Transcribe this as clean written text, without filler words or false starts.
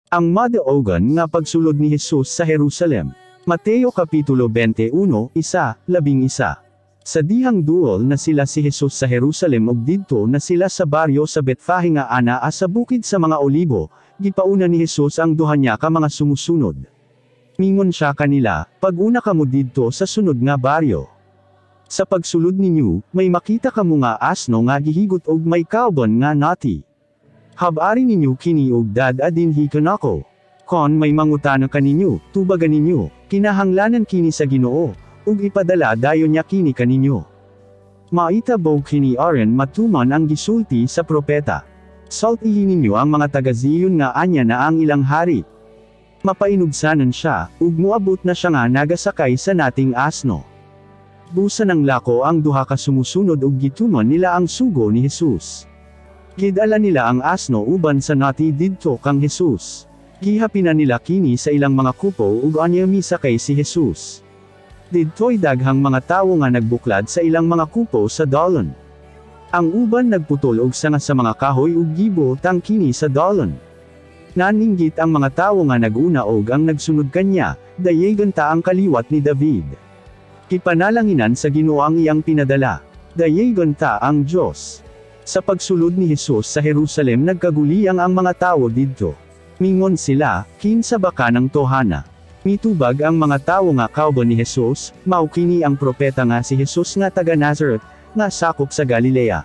Ang madaogan nga pagsulod ni Jesus sa Jerusalem. Mateo Kapitulo 21, 1-11. Sa dihang duol na sila si Jesus sa Jerusalem ug didto na sila sa baryo sa Betfage nga anaa sa bukid sa mga olibo, gipauna ni Jesus ang duha niya ka mga sumusunod. Mingon siya kanila, pag-una kamo didto sa sunod nga baryo. Sa pagsulod ninyo, may makita kamo nga asno nga gihigot og may kaubon nga nati. Habari ninyo kini og dadadinhi kanako. Kon may mangutana kaninyo, tubagan ninyo, kinahanglanan kini sa Ginoo, ug ipadala dayon niya kini kaninyo. Maitabo kini aron matuman ang gisulti sa propeta. Saltihin ninyo ang mga taga-Ziyon nga anya na ang ilang hari. Mapainugsanan siya, ug muabot na siya nga nagasakay sa nating asno. Busa ng lako ang duha ka sumusunod ug gituman nila ang sugo ni Jesus. Gidala nila ang asno uban sa nati didto kang Jesus. Gihapinan nila kini sa ilang mga kupo ug anya misakay si Jesus. Didto'y daghang mga tawo nga nagbuklad sa ilang mga kupo sa dalan. Ang uban nagputol og sanga sa mga kahoy ug gibutang kini sa dalan. Naninggit ang mga tawo nga naguna og ang nagsunod kanya, dayegan ta ang kaliwat ni David. Kipanalanginan sa Ginoo ang iyang pinadala. Dayegan ta ang Dios. Sa pagsulod ni Jesus sa Jerusalem nagkaguliang ang mga tawo didto. Mingon sila, kinsa ba ka ng tohana? Mitubag ang mga tawo nga kauban ni Jesus, mao kini ang propeta nga si Jesus nga taga Nazareth, nga sakop sa Galilea.